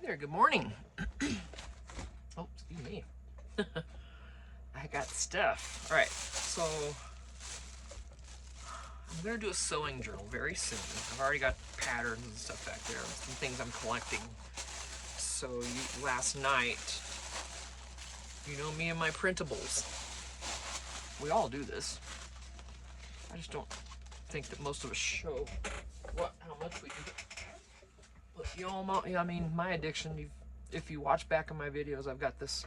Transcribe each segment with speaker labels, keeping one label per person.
Speaker 1: there, good morning. Oh, excuse me. I got stuff. All right, so I'm gonna do a sewing journal very soon. I've already got patterns and stuff back there, some things I'm collecting. So last night, you know me and my printables. We all do this. I just don't think that most of us show how much we do. But I mean, my addiction, if you watch back in my videos, I've got this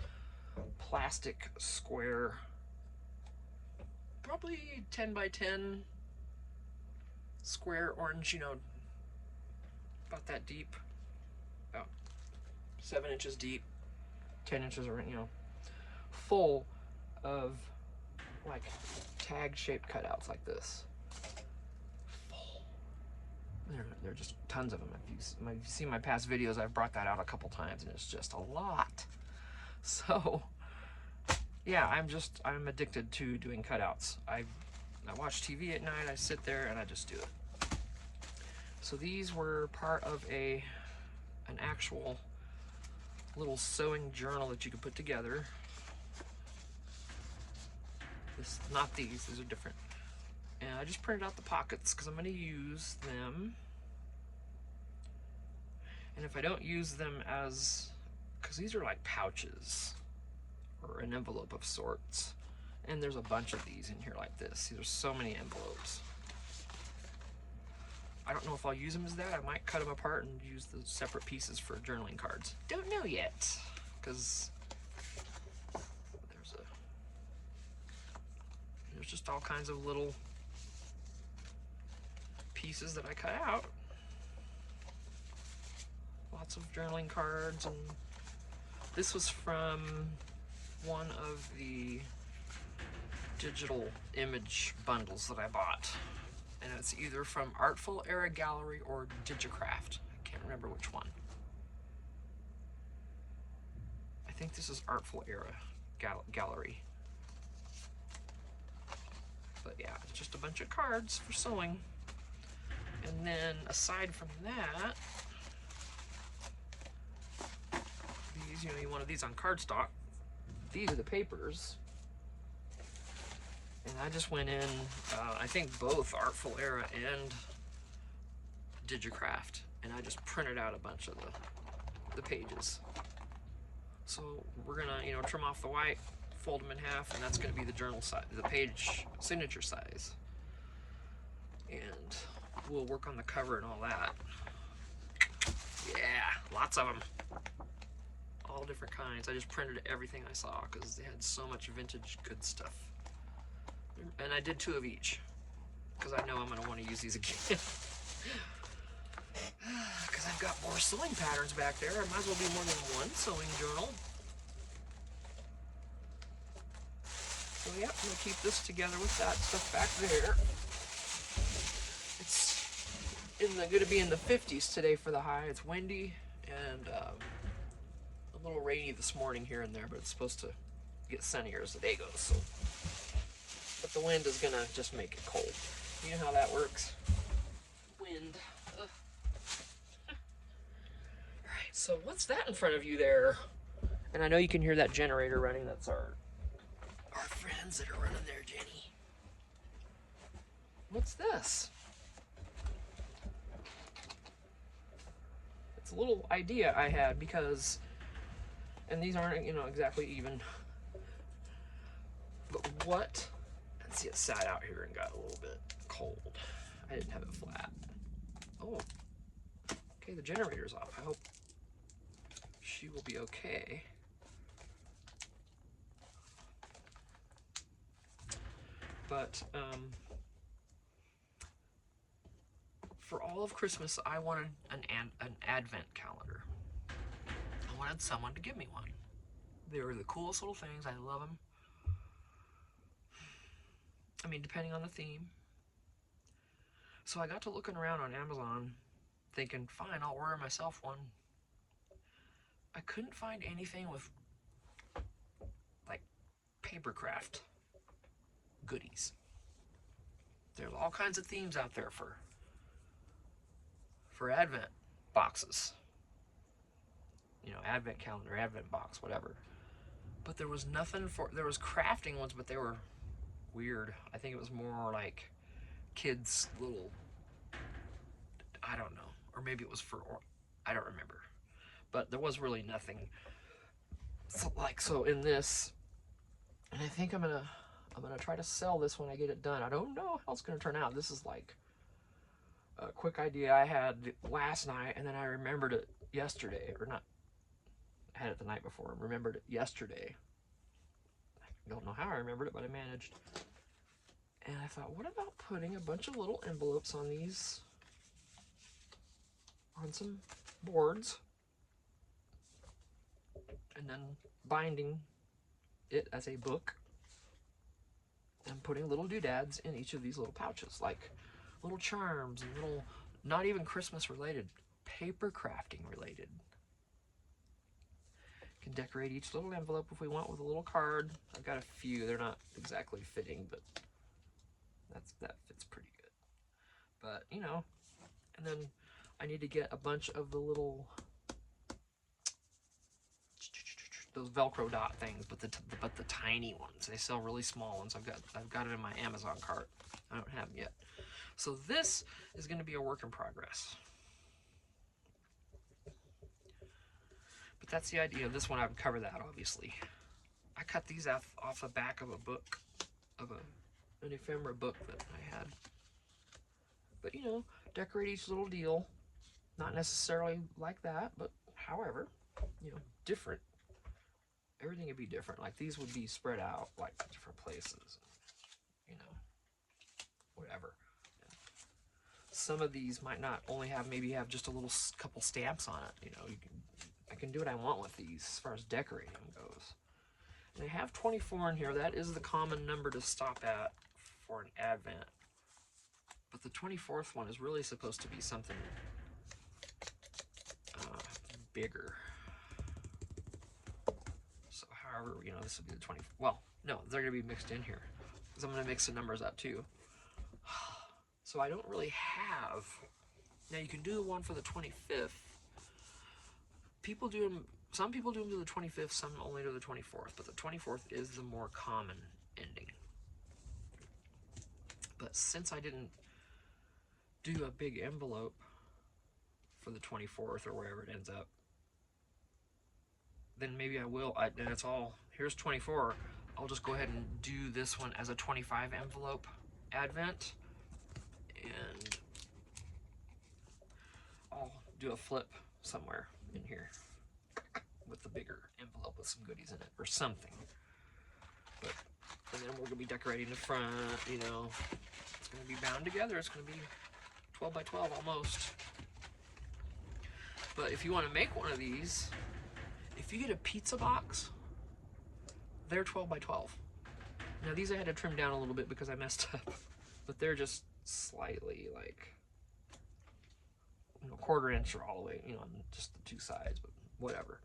Speaker 1: plastic square, probably 10 by 10 square orange, about that deep, about 7 inches deep, 10 inches around, full of like tag shaped cutouts like this. Full. There are just tons of them. If you've seen my past videos, I've brought that out a couple times and it's just a lot. So yeah, I'm addicted to doing cutouts. I watch TV at night, I sit there and I just do it. So these were part of an actual little sewing journal that you could put together. Not these are different. And I just printed out the pockets because I'm going to use them. And if I don't use them because these are like pouches or an envelope of sorts. And there's a bunch of these in here like this. There's so many envelopes. I don't know if I'll use them as that. I might cut them apart and use the separate pieces for journaling cards. Don't know yet, because there's just all kinds of little pieces that I cut out. Lots of journaling cards, and this was from one of the digital image bundles that I bought. And it's either from Artful Era Gallery or Digicraft. I can't remember which one. I think this is Artful Era Gallery. But yeah, it's just a bunch of cards for sewing. And then aside from that, these, you wanted these on cardstock. These are the papers. And I just went in, I think both Artful Era and Digicraft, and I just printed out a bunch of the pages. So we're gonna, trim off the white, fold them in half, and that's gonna be the journal size, the page signature size. And we'll work on the cover and all that. Yeah, lots of them. All different kinds. I just printed everything I saw because they had so much vintage good stuff. And I did 2 of each, because I know I'm going to want to use these again. Because I've got more sewing patterns back there. I might as well do more than one sewing journal. So yeah, I'm going to keep this together with that stuff back there. It's going to be in the 50s today for the high. It's windy and a little rainy this morning here and there, but it's supposed to get sunnier as the day goes. So. But the wind is gonna just make it cold. You know how that works? Wind. Ugh. Alright, so what's that in front of you there? And I know you can hear that generator running. That's our friends that are running there, Jenny. What's this? It's a little idea I had because, and these aren't, exactly even, but what? See, it sat out here and got a little bit cold. I didn't have it flat. Oh, okay, the generator's off. I hope she will be okay. But for all of Christmas, I wanted an advent calendar. I wanted someone to give me one. They were the coolest little things. I love them. I mean, depending on the theme. So I got to looking around on Amazon thinking, fine, I'll order myself one. I couldn't find anything with like papercraft goodies. There's all kinds of themes out there for Advent boxes. advent calendar, advent box, whatever. But there was nothing for, there was crafting ones, but they were weird. I think it was more like kids' little, I don't know, or maybe it was for, I don't remember. But there was really nothing. So in this, and I think I'm gonna try to sell this when I get it done. I don't know how it's gonna turn out. This is like a quick idea I had last night, and then I remembered it yesterday, or not, I had it the night before, and remembered it yesterday. I don't know how I remembered it, but I managed. And I thought, what about putting a bunch of little envelopes on these, on some boards, and then binding it as a book, and putting little doodads in each of these little pouches, like little charms and little, not even Christmas related, paper crafting related. Can decorate each little envelope if we want with a little card. I've got a few, they're not exactly fitting, but that fits pretty good. But you know, and then I need to get a bunch of the little, those Velcro dot things, but the tiny ones. They sell really small ones. I've got it in my Amazon cart. I don't have them yet. So this is going to be a work in progress. But that's the idea. This one I would cover that, obviously. I cut these off the back of a book, of an ephemera book that I had. But you know, decorate each little deal. Not necessarily like that, but however, you know, different. Everything would be different. Like these would be spread out like different places, you know, whatever. Some of these might not only have, maybe have just a little couple stamps on it. You know, I can do what I want with these as far as decorating goes. And I have 24 in here. That is the common number to stop at for an Advent. But the 24th one is really supposed to be something bigger. So however, you know, this would be the 20, well, no, they're going to be mixed in here, because I'm going to mix the numbers up too. So I don't really have, now you can do one for the 25th. People do them, some people do them to the 25th, some only to the 24th, but the 24th is the more common ending. But since I didn't do a big envelope for the 24th or wherever it ends up, then maybe I will. And it's all, here's 24. I'll just go ahead and do this one as a 25 envelope Advent, and I'll do a flip somewhere in here with the bigger envelope with some goodies in it or something. But, and then we're gonna be decorating the front, you know, it's gonna be bound together. It's gonna be 12 by 12 almost. But if you want to make one of these, if you get a pizza box, they're 12 by 12. Now these I had to trim down a little bit because I messed up, but they're just slightly like, you know, 1/4 inch or all the way, you know, on just the two sides, but whatever.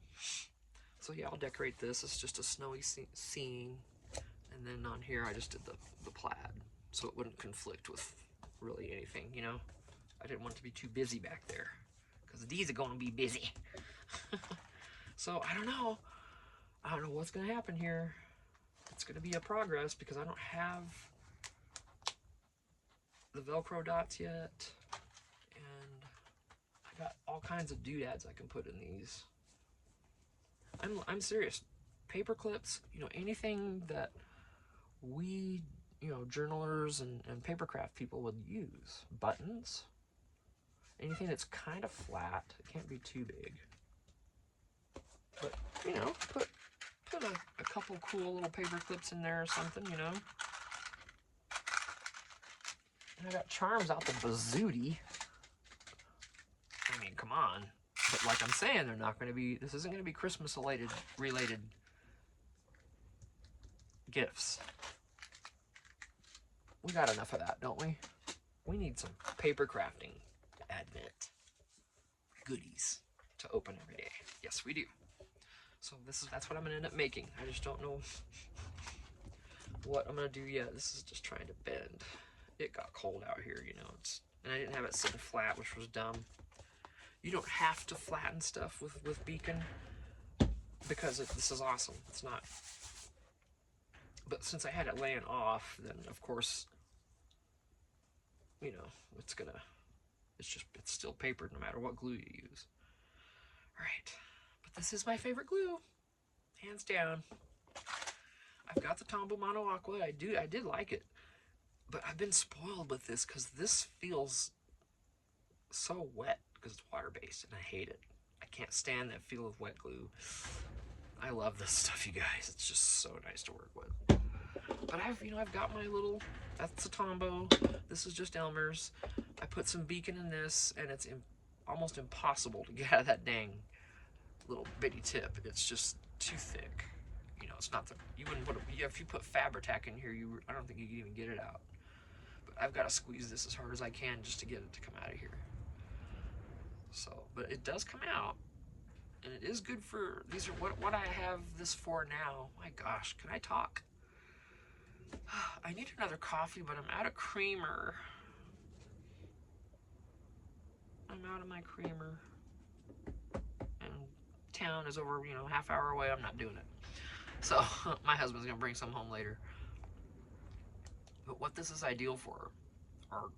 Speaker 1: So yeah, I'll decorate this. It's just a snowy scene. And then on here, I just did the plaid, so it wouldn't conflict with really anything, you know? I didn't want it to be too busy back there, because these are gonna be busy. So I don't know what's gonna happen here. It's gonna be a progress because I don't have the Velcro dots yet, and I got all kinds of doodads I can put in these. I'm serious. Paper clips, you know, anything that we, you know, journalers and papercraft people would use. Buttons, anything that's kind of flat. It can't be too big. But, you know, put a couple cool little paper clips in there or something, you know. And I got charms out the bazooty. I mean, come on. But like I'm saying, they're not going to be, this isn't going to be Christmas related gifts. We got enough of that, don't we? We need some paper crafting Advent goodies to open every day. Yes, we do. So that's what I'm gonna end up making. I just don't know what I'm gonna do yet. This is just trying to bend. It got cold out here, you know. And I didn't have it sitting flat, which was dumb. You don't have to flatten stuff with Beacon. because this is awesome. It's not, but since I had it laying off, then of course, you know, it's still paper no matter what glue you use. All right, but this is my favorite glue, hands down. I've got the Tombow Mono Aqua. I did like it, but I've been spoiled with this because this feels so wet because it's water-based, and I hate it. I can't stand that feel of wet glue. I love this stuff, you guys. It's just so nice to work with. But I've got my little, that's a Tombow. This is just Elmer's. I put some Beacon in this, and it's almost impossible to get out of that dang little bitty tip. It's just too thick. You know, it's not the, you wouldn't put, if you put Fabri-Tac in here, I don't think you could even get it out. But I've got to squeeze this as hard as I can just to get it to come out of here. So, but it does come out, and it is good for, these are what I have this for now. My gosh, can I talk? I need another coffee, but I'm out of creamer. I'm out of my creamer. And town is over, half hour away. I'm not doing it. So my husband's gonna bring some home later. But what this is ideal for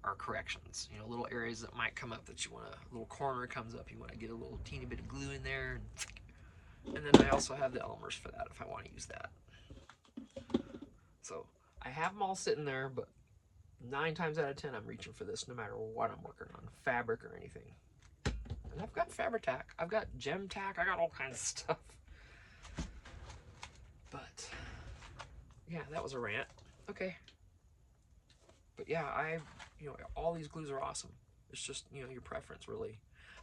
Speaker 1: are corrections. Little areas that might come up that you want a little corner comes up. You want to get a little teeny bit of glue in there. And then I also have the Elmer's for that if I want to use that. So I have them all sitting there, but 9 times out of 10, I'm reaching for this no matter what I'm working on, fabric or anything. And I've got Fabri-Tac, I've got Gem Tac, I got all kinds of stuff. But yeah, that was a rant. Okay. But yeah, all these glues are awesome. It's just, your preference really.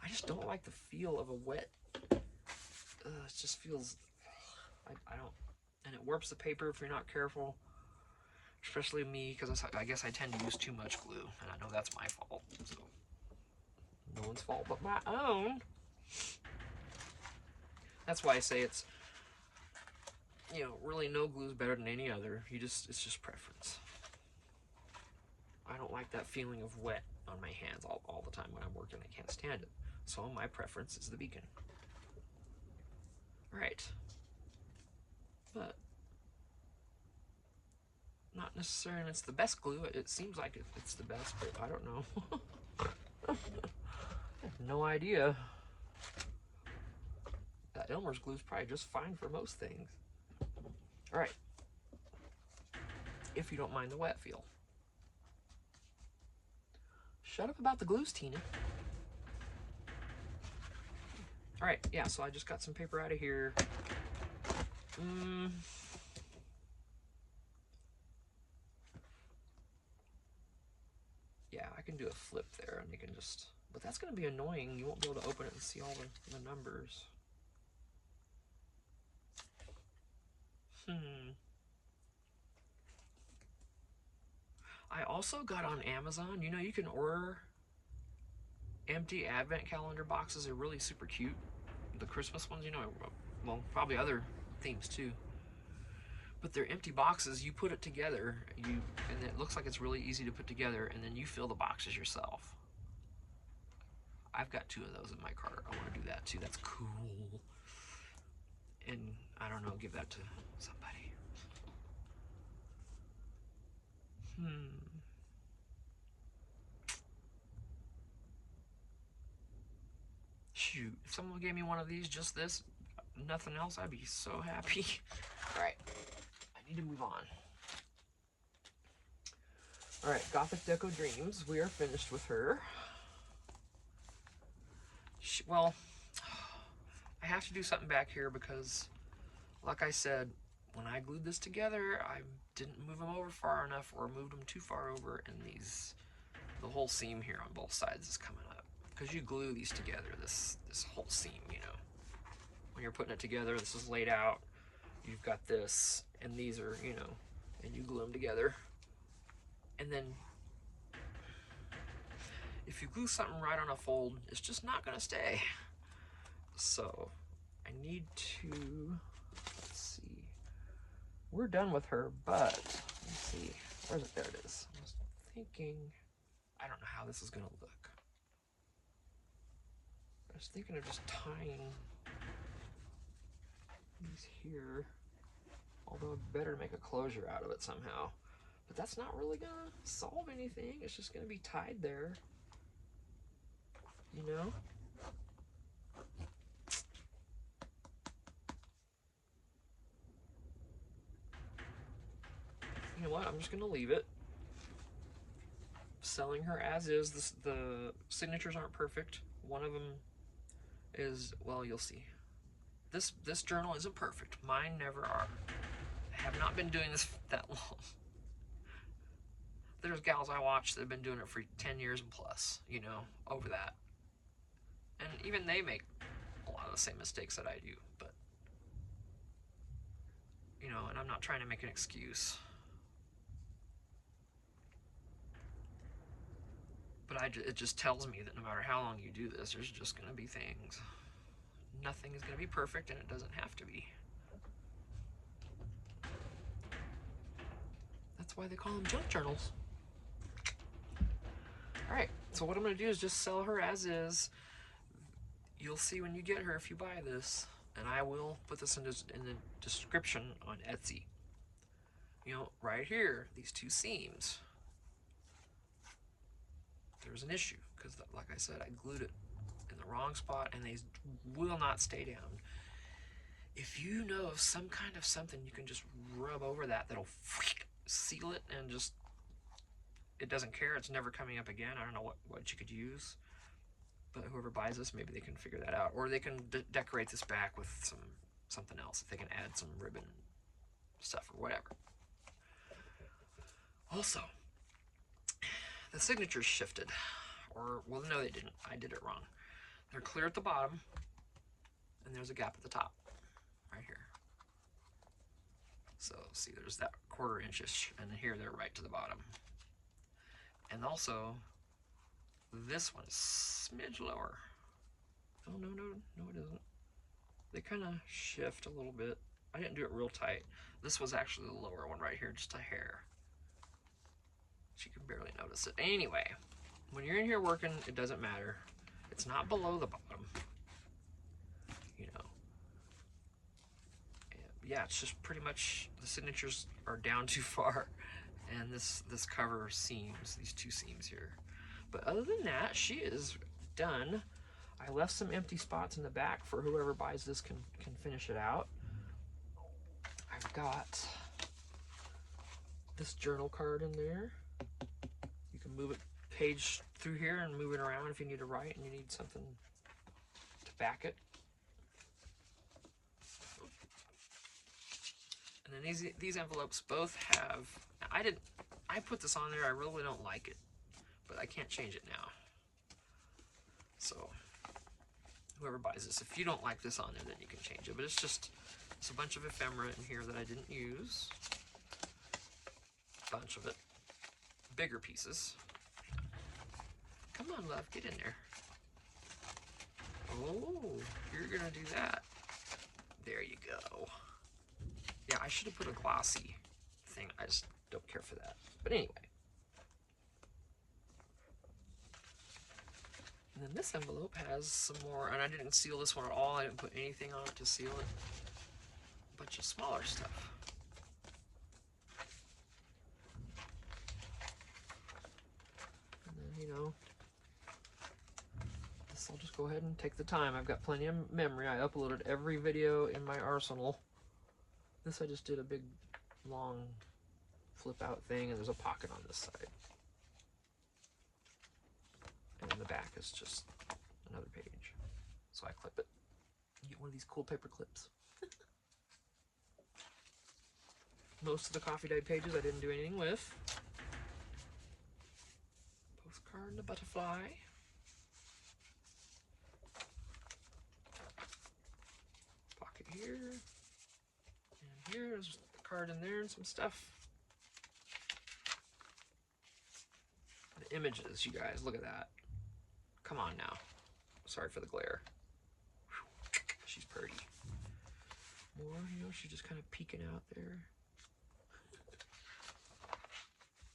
Speaker 1: I just don't like the feel of a wet, it just feels, I don't, and it warps the paper if you're not careful. Especially me, because I guess I tend to use too much glue, and I know that's my fault. So no one's fault but my own. That's why I say it's, really no glue is better than any other. It's just preference. I don't like that feeling of wet on my hands all the time when I'm working. I can't stand it. So my preference is the Beacon. All right. But not necessarily it's the best glue. It seems like it's the best, but I don't know. I have no idea. That Elmer's glue is probably just fine for most things. All right. If you don't mind the wet feel. Shut up about the glues, Tina. All right, yeah, so I just got some paper out of here. Yeah, I can do a flip there, and you can just, but that's going to be annoying. You won't be able to open it and see all the numbers. I also got on Amazon, you can order empty advent calendar boxes. Are really super cute. The Christmas ones, well, probably other themes too. But they're empty boxes. You put it together, and it looks like it's really easy to put together, and then you fill the boxes yourself. I've got 2 of those in my cart. I want to do that too. That's cool. And I don't know, give that to somebody. Shoot, if someone gave me one of these, just this, nothing else, I'd be so happy. All right, I need to move on. All right, Gothic Deco Dreams. We are finished with her. Well, I have to do something back here because, like I said, when I glued this together, I didn't move them over far enough or moved them too far over, and the whole seam here on both sides is coming up. Because you glue these together, this whole seam, when you're putting it together, this is laid out, you've got this, and these are, and you glue them together. And then, if you glue something right on a fold, it's just not gonna stay. So, I need to, let's see, we're done with her, but, let's see, where's it, there it is. I was thinking, I don't know how this is gonna look. I was thinking of just tying here. Although I better make a closure out of it somehow. But that's not really gonna solve anything. It's just gonna be tied there. You know? You know what? I'm just gonna leave it. Selling her as is. The signatures aren't perfect. One of them is, well, you'll see. This journal isn't perfect. Mine never are. I have not been doing this that long. There's gals I watch that have been doing it for 10 years and plus, you know, over that. And even they make a lot of the same mistakes that I do, but, you know, and I'm not trying to make an excuse. But it just tells me that no matter how long you do this, there's just going to be things. Nothing is going to be perfect, and it doesn't have to be. That's why they call them junk journals. Alright, so what I'm going to do is just sell her as is. You'll see when you get her if you buy this. And I will put this in the description on Etsy. You know, right here, these two seams. There's an issue, because like I said, I glued it in the wrong spot, and they will not stay down. If you know of some kind of something you can just rub over that'll seal it and just, it doesn't care, it's never coming up again. I don't know what you could use, but whoever buys this, maybe they can figure that out, or they can decorate this back with something else. If they can add some ribbon stuff or whatever. Also, the signatures shifted, or, well, no, they didn't. I did it wrong. They're clear at the bottom, and there's a gap at the top, right here. So, see, there's that 1/4 inch-ish, and here they're right to the bottom. And also, this one is smidge lower. Oh, no, it isn't. They kind of shift a little bit. I didn't do it real tight. This was actually the lower one right here, just a hair. She can barely notice it. Anyway, when you're in here working, it doesn't matter. It's not below the bottom, you know. And yeah, it's just pretty much the signatures are down too far, and this cover seams, these two seams here. But other than that, she is done. I left some empty spots in the back for whoever buys this can finish it out. I've got this journal card in there. You can move it page through here and move it around if you need to write and you need something to back it. And then these envelopes both have, I put this on there, I really don't like it, but I can't change it now. So whoever buys this, if you don't like this on there, then you can change it. But it's a bunch of ephemera in here that I didn't use. A bunch of it. Bigger pieces. Come on, love, get in there. Oh, you're gonna do that. There you go. Yeah, I should have put a glossy thing. I just don't care for that. But anyway. And then this envelope has some more, and I didn't seal this one at all. I didn't put anything on it to seal it. A bunch of smaller stuff. And then, you know, this I'll just go ahead and take the time. I've got plenty of memory. I uploaded every video in my arsenal. This I just did a big, long flip out thing, and there's a pocket on this side. And in the back is just another page. So I clip it. Get one of these cool paper clips. Most of the Coffee Dyed pages I didn't do anything with. Postcard and a butterfly. Pocket here. And here's the card in there and some stuff. The images, you guys, look at that. Come on now. Sorry for the glare. Whew. She's pretty. More, you know, she's just kind of peeking out there.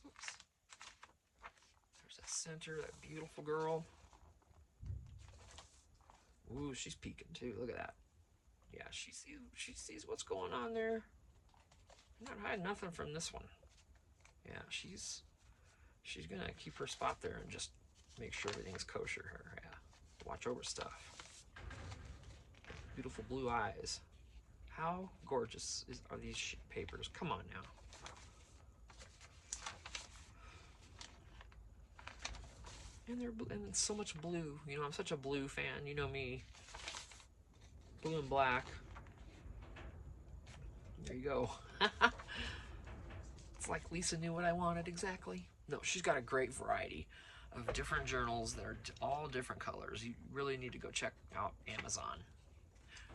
Speaker 1: Oops. There's that center, that beautiful girl. Ooh, she's peeking too. Look at that. Yeah, she sees what's going on there. I'm not hiding nothing from this one. Yeah, she's gonna keep her spot there and just make sure everything's kosher. Yeah, watch over stuff. Beautiful blue eyes. How gorgeous are these papers? Come on now. And they're and it's so much blue. You know, I'm such a blue fan. You know me. Blue and black. There you go. It's like Lisa knew what I wanted exactly. No, she's got a great variety of different journals that are all different colors. You really need to go check out Amazon.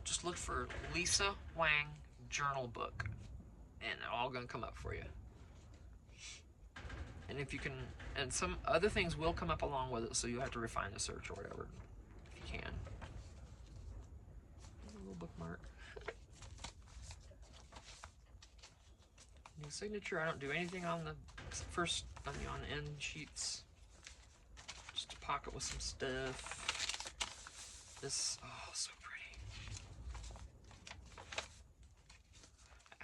Speaker 1: Just look for Lisa Wang journal book, and they're all gonna come up for you. And if you can, and some other things will come up along with it, so you have to refine the search or whatever, if you can. A little bookmark. New signature. I don't do anything on the first, on the end sheets. Just a pocket with some stuff. This, oh, so pretty.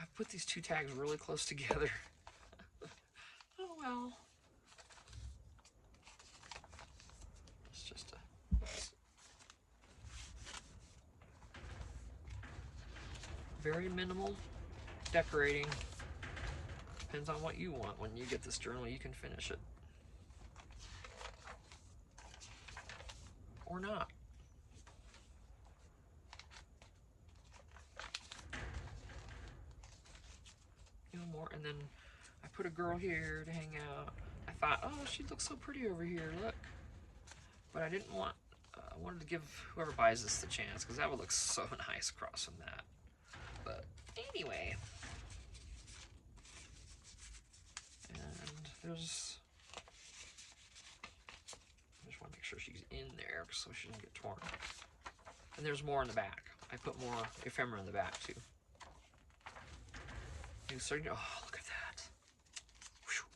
Speaker 1: I've put these two tags really close together. Oh well. It's just a, very minimal decorating. Depends on what you want. When you get this journal, you can finish it. Or not. You know, more, and then I put a girl here to hang out. I thought, oh, she looks so pretty over here, look. But I didn't want, I wanted to give whoever buys this the chance, because that would look so nice across from that. But anyway. And there's, I just want to make sure she's in there so she doesn't get torn. And there's more in the back. I put more ephemera in the back too. New signature. Oh, look at that. Whew.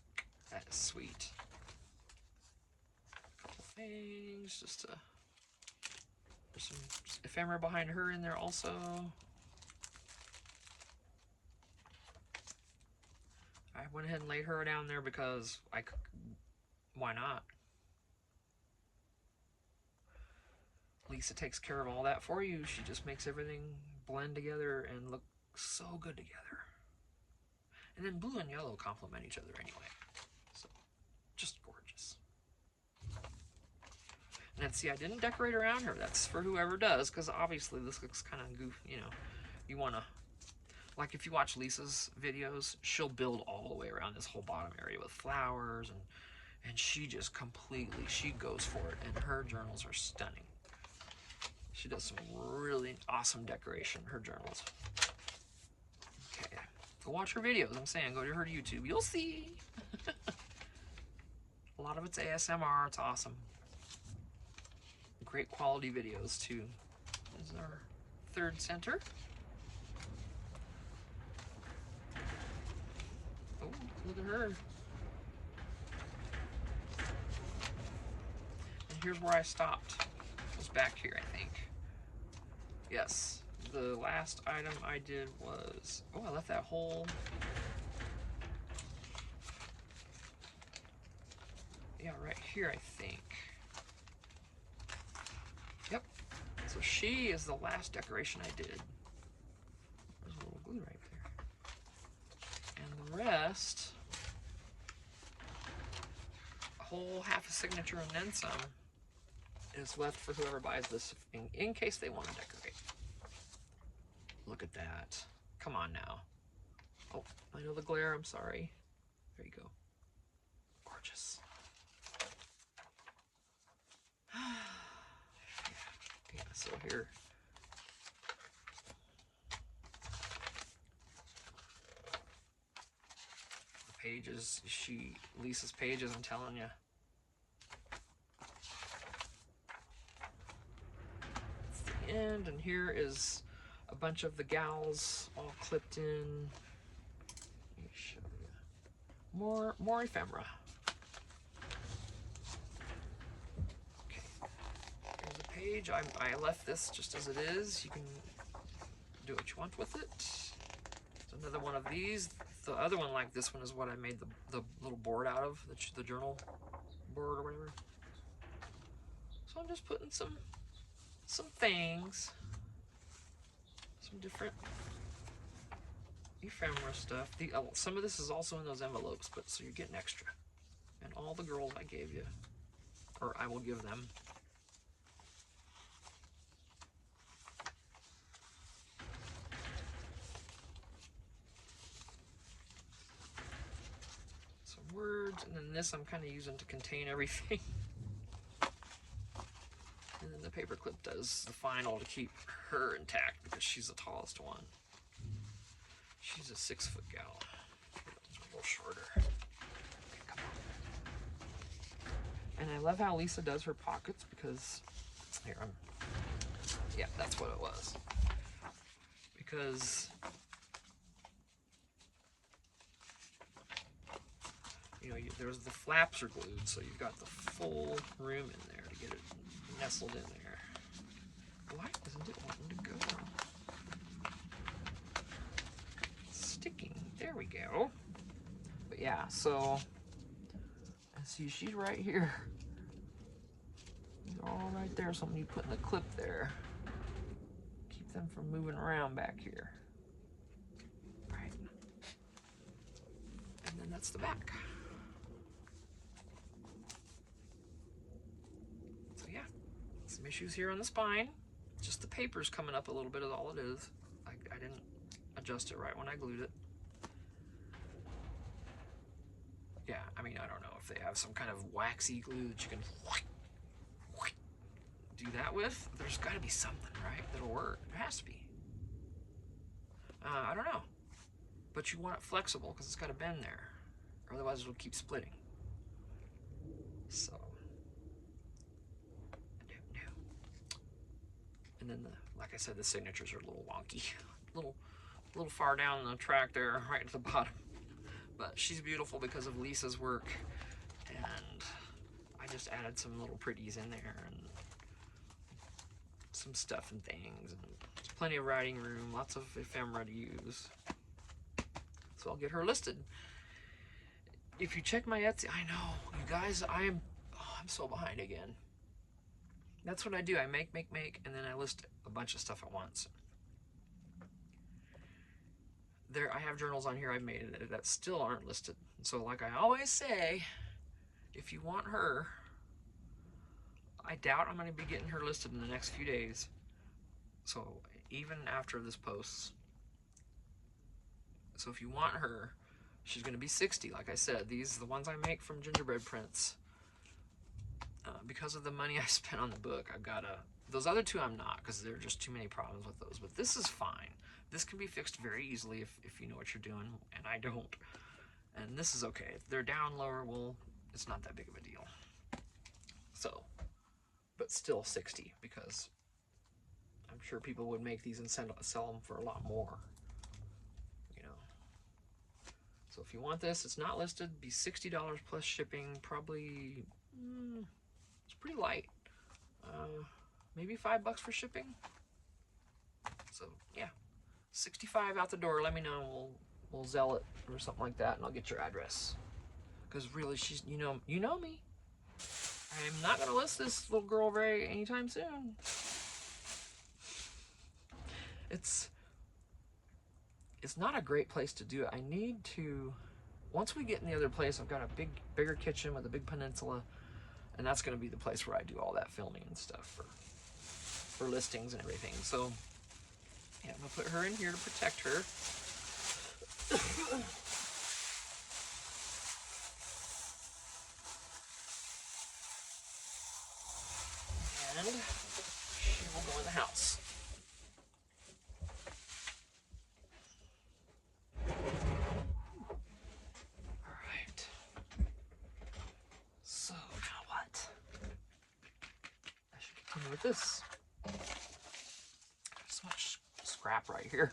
Speaker 1: That is sweet. A couple things, just there's some ephemera behind her in there also. I went ahead and laid her down there because why not? Lisa takes care of all that for you. She just makes everything blend together and look so good together. And then blue and yellow complement each other anyway. So, just gorgeous. And then see, I didn't decorate around her. That's for whoever does, because obviously this looks kind of goofy, you know. You want to, like if you watch Lisa's videos, she'll build all the way around this whole bottom area with flowers, and she just completely, she goes for it, and her journals are stunning. She does some really awesome decoration, her journals. Okay, go watch her videos, I'm saying, go to her YouTube, you'll see. A lot of it's ASMR, it's awesome. Great quality videos too. This is our third center. Oh, look at her. And here's where I stopped. It was back here, I think. Yes, the last item I did was, oh, I left that whole, yeah, right here, I think. Yep, so she is the last decoration I did. There's a little glue right there. And the rest, a whole half a signature and then some, is left for whoever buys this in case they want to decorate. Look at that. Come on now. Oh, I know the glare, I'm sorry. There you go. Gorgeous. Yeah, so here. The pages, Lisa's pages, I'm telling you. End, and here is a bunch of the gals all clipped in. Let me show you. More ephemera. Okay, here's a page. I left this just as it is. You can do what you want with it. There's another one of these. The other one, like this one, is what I made the little board out of, the journal board or whatever. So I'm just putting some things, some different ephemera stuff. Some of this is also in those envelopes, but so you're getting extra. And all the girls I gave you, or I will give them. Some words, and then this I'm kind of using to contain everything. And then the paper clip does the final to keep her intact because she's the tallest one. She's a 6-foot gal. It's a little shorter. Okay, come on. And I love how Lisa does her pockets because here yeah, that's what it was. Because you know, there's the flaps are glued, so you've got the full room in there to get it nestled in there. Why isn't it wanting to go? Sticking. There we go. But yeah, so see, she's right here. They're all right there. So I'm gonna put in the clip there. Keep them from moving around back here. Right. And then that's the back. So yeah, some issues here on the spine. Just the paper's coming up a little bit is all it is. I didn't adjust it right when I glued it. Yeah, I mean, I don't know if they have some kind of waxy glue that you can do that with. There's got to be something, right, that'll work. There has to be. I don't know. But you want it flexible because it's got to bend there. Otherwise, it'll keep splitting. So. And then, like I said, the signatures are a little wonky. a little far down the track there, right at the bottom. But she's beautiful because of Lisa's work. And I just added some little pretties in there and some stuff and things. And there's plenty of writing room, lots of ephemera to use. So I'll get her listed. If you check my Etsy, I know, you guys, I'm so behind again. That's what I do. I make, and then I list a bunch of stuff at once. I have journals on here I've made that still aren't listed. So like I always say, if you want her, I doubt I'm going to be getting her listed in the next few days. So even after this posts. So if you want her, she's going to be 60. Like I said, these are the ones I make from Gingerbread Prints. Because of the money I spent on the book, I've got those other two I'm not, because there are just too many problems with those. But this is fine. This can be fixed very easily if you know what you're doing, and I don't. And this is okay. If they're down lower, well, it's not that big of a deal. So, but still 60, because I'm sure people would make these and sell them for a lot more. You know. So if you want this, it's not listed. Be $60 plus shipping. Probably. It's pretty light. Maybe $5 for shipping. So yeah, 65 out the door. Let me know. We'll Zelle it or something like that, and I'll get your address. Because really, she's you know me. I'm not gonna list this little girl anytime soon. It's not a great place to do it. I need to. Once we get in the other place, I've got a bigger kitchen with a big peninsula. And that's going to be the place where I do all that filming and stuff for listings and everything. So, yeah, I'm going to put her in here to protect her. And she will go in the house. All right. So, now what? I should continue with this. So much scrap right here.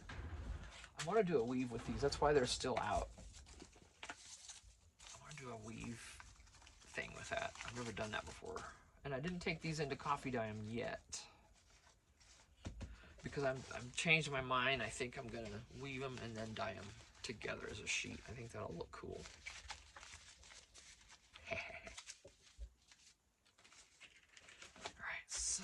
Speaker 1: I want to do a weave with these. That's why they're still out. I want to do a weave thing with that. I've never done that before. And I didn't take these into Coffee Dime yet. because I'm changing my mind. I think I'm gonna weave them and then dye them together as a sheet. I think that'll look cool. Alright, so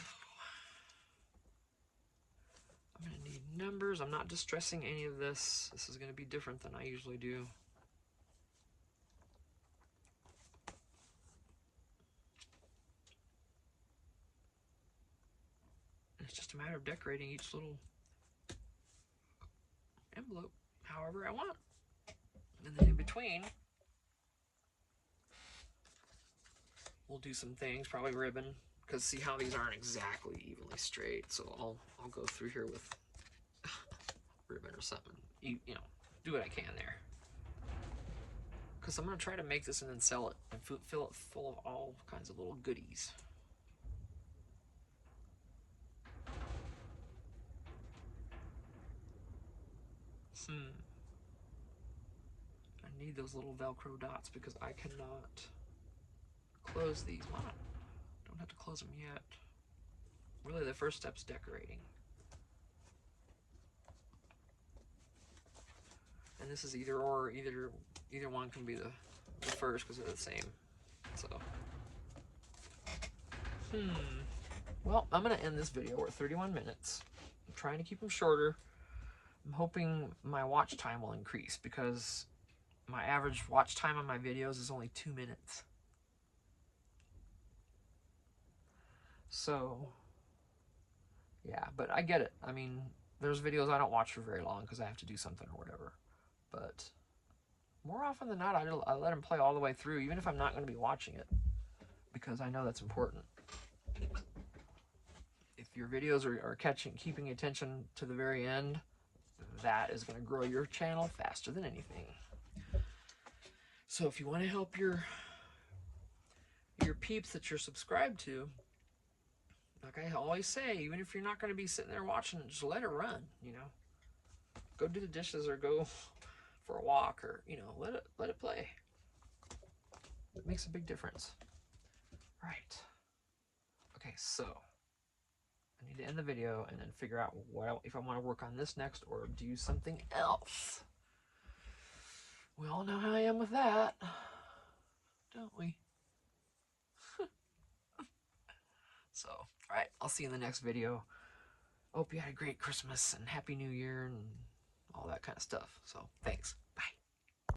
Speaker 1: I'm gonna need numbers. I'm not distressing any of this. This is gonna be different than I usually do. It's just a matter of decorating each little envelope however I want. And then in between, we'll do some things, probably ribbon, because see how these aren't exactly evenly straight. So I'll go through here with ribbon or something. You know, do what I can there. Because I'm going to try to make this and then sell it and fill it full of all kinds of little goodies. I need those little Velcro dots because I cannot close these. Well, don't have to close them yet. Really, the first step's decorating. And this is either or. Either one can be the first because they're the same. So, well, I'm gonna end this video. We're at 31 minutes. I'm trying to keep them shorter. I'm hoping my watch time will increase because my average watch time on my videos is only 2 minutes. So, yeah, but I get it. I mean, there's videos I don't watch for very long because I have to do something or whatever. But more often than not, I let them play all the way through, even if I'm not going to be watching it, because I know that's important. If your videos are keeping attention to the very end, that is going to grow your channel faster than anything. So if you want to help your peeps that you're subscribed to, like I always say, even if you're not going to be sitting there watching, just let it run, you know. Go do the dishes or go for a walk, or, you know, let it play. It makes a big difference. Right. Okay, so I need to end the video and then figure out if I want to work on this next or do something else. We all know how I am with that, don't we? So, all right, I'll see you in the next video. Hope you had a great Christmas and Happy New Year and all that kind of stuff. So, thanks. Bye.